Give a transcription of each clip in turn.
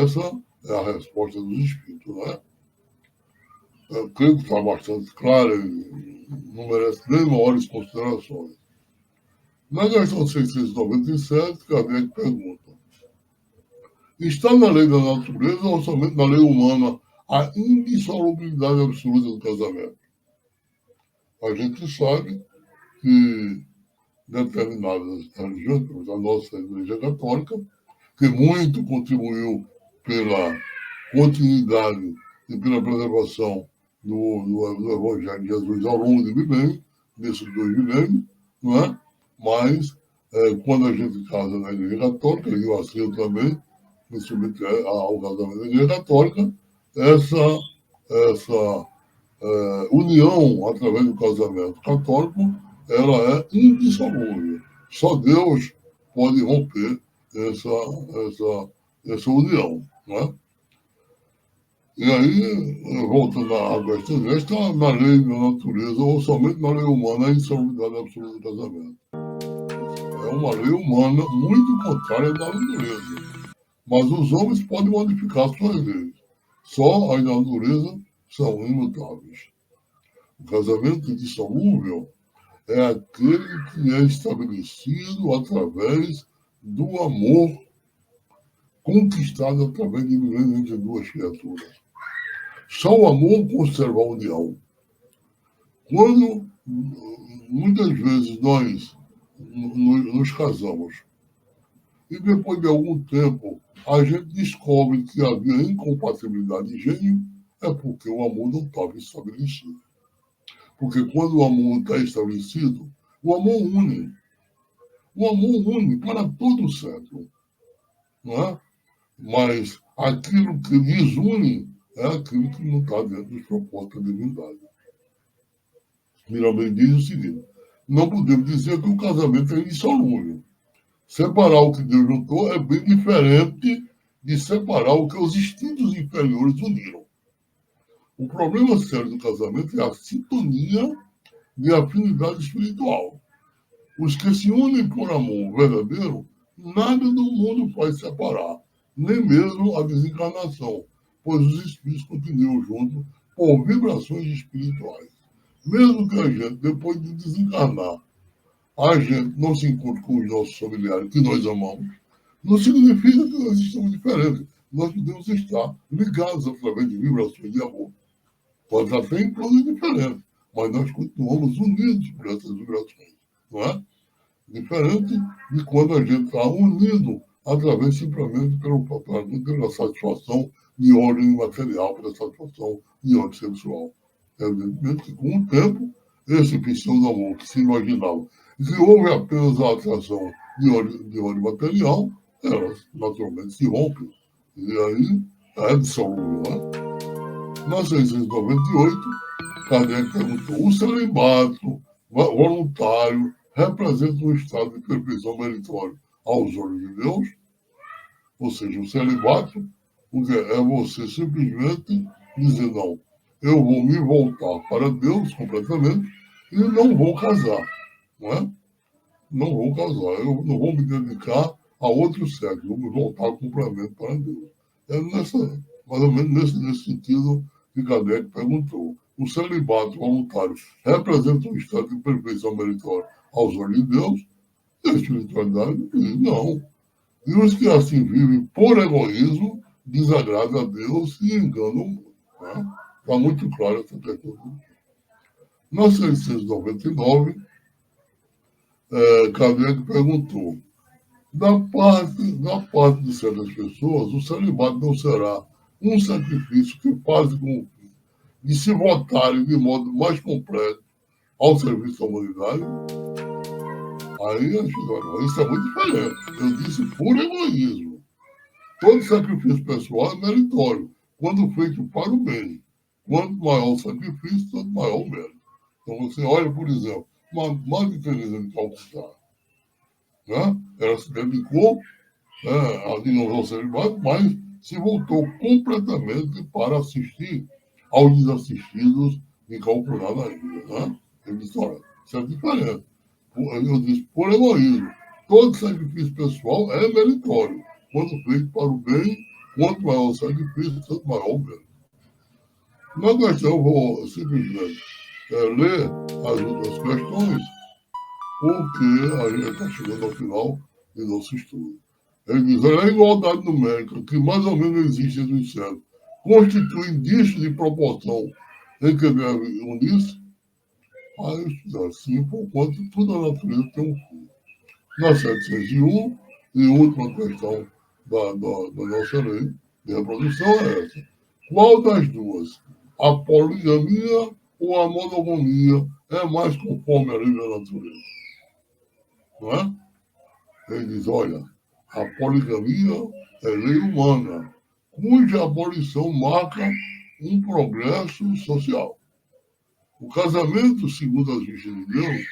Essa é a resposta dos espíritos, né? Eu creio que está bastante clara e não merece nem maiores considerações. Na questão 697, Kardec pergunta: está na lei da natureza ou somente na lei humana a indissolubilidade absoluta do casamento? A gente sabe que determinadas religiões, a nossa Igreja Católica, que muito contribuiu pela continuidade e pela preservação do Evangelho de Jesus ao longo de milênios, desses 2 milênios, não é? Mas, quando a gente casa na Igreja Católica, e eu assim também me submeter ao casamento da Igreja Católica, essa união através do casamento católico, ela é indissolúvel. Só Deus pode romper essa união, né? E aí, voltando à questão, está na lei da natureza ou somente na lei humana a insolubilidade absoluta do casamento. É uma lei humana muito contrária da natureza. Mas os homens podem modificar suas leis. Só as naturezas são imutáveis. O casamento indissolúvel é aquele que é estabelecido através do amor conquistado através de milênios entre duas criaturas. Só o amor conserva a união. Quando, muitas vezes, nós nos casamos e depois de algum tempo a gente descobre que havia incompatibilidade de gênero, é porque o amor não estava estabelecido. Porque quando o amor está estabelecido, o amor une. O amor une para todo o século. Não é? Mas aquilo que desune é aquilo que não está dentro dos propósitos da divindade. Mirabeau diz o seguinte: não podemos dizer que o casamento é indissolúvel. Separar o que Deus juntou é bem diferente de separar o que os instintos inferiores uniram. O problema sério do casamento é a sintonia de afinidade espiritual. Os que se unem por amor verdadeiro, nada do mundo pode separar, nem mesmo a desencarnação, pois os espíritos continuam juntos por vibrações espirituais. Mesmo que a gente, depois de desencarnar, a gente não se encontre com os nossos familiares que nós amamos, não significa que nós estamos diferentes. Nós podemos estar ligados através de vibrações de amor. Pode até em planos diferentes, mas nós continuamos unidos por essas vibrações, não é? Diferente de quando a gente está unido através simplesmente pela satisfação de ordem material, pela satisfação de ordem sexual. Evidentemente que, com o tempo, esse pseudo-amor que se imaginava que houve apenas a atração de ordem material, ela naturalmente se rompe. E aí é dissolúvel, né? Na 698, Kardec perguntou: o celibato voluntário representa um estado de perfeição meritória aos olhos de Deus? Ou seja, o celibato é você simplesmente dizer: não, eu vou me voltar para Deus completamente e não vou casar, não é? Não vou casar, eu não vou me dedicar a outro sexo, vou me voltar completamente para Deus. É mais ou menos nesse sentido que Kardec perguntou: o celibato voluntário representa um estado de perfeição meritória aos olhos de Deus? E a espiritualidade diz não. E os que assim vivem por egoísmo desagradam a Deus e enganam o mundo. Né? Está muito claro essa questão. Na 699, Kardec perguntou: da parte de certas pessoas, o celibato não será um sacrifício que faz com de se votarem de modo mais completo ao serviço da humanidade? Aí a gente vai, isso é muito diferente. Eu disse por egoísmo. Todo sacrifício pessoal é meritório, quando feito para o bem. Quanto maior o sacrifício, tanto maior o mérito. Então você olha, por exemplo, Madre Teresa de Calcutá, né? Ela se dedicou ao celibato, mas se voltou completamente para assistir aos desassistidos de Calcutá na Índia. Né? Ele disse: olha, isso é diferente. Eu disse, por egoísmo, todo sacrifício pessoal é meritório, quando feito para o bem, Quanto maior o sacrifício, tanto maior o bem. Na questão, eu vou simplesmente ler as outras questões, porque a gente está chegando ao final do nosso estudo. Ele diz: a igualdade numérica, que mais ou menos existe entre os céus, constitui indício de proporção em que deve unir-se? Aí eu estudo assim, por quanto toda a natureza tem um fim. Na 701, e última questão da nossa lei de reprodução é essa. Qual das duas, a poligamia ou a monogamia, é mais conforme a lei da natureza? Não é? Ele diz: olha, a poligamia é lei humana, cuja abolição marca um progresso social. O casamento, segundo as vistas de Deus,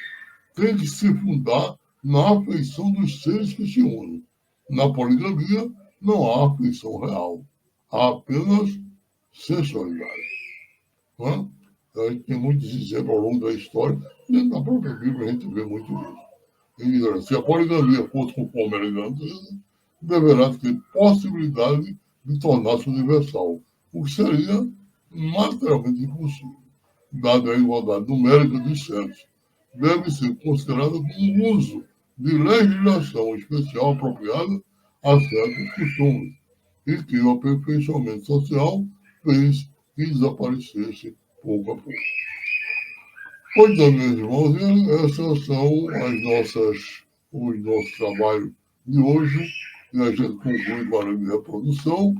tem que se fundar na afeição dos seres que se unem. Na poligamia, não há afeição real. Há apenas sensualidade. Não é? A gente tem muitos exemplos ao longo da história, dentro da própria Bíblia a gente vê muito isso. Ele diz: olha, se a poligamia fosse conforme a lei da natureza, deverá ter possibilidade de tornar-se universal, o que seria materialmente impossível, dada a igualdade numérica dos sexos. Deve ser considerada como um uso de legislação especial apropriada a certos costumes, e que o aperfeiçoamento social fez que desaparecesse pouco a pouco. Pois bem, meus irmãos, essas são os nossos trabalhos de hoje, e a gente conclui com a lei de reprodução.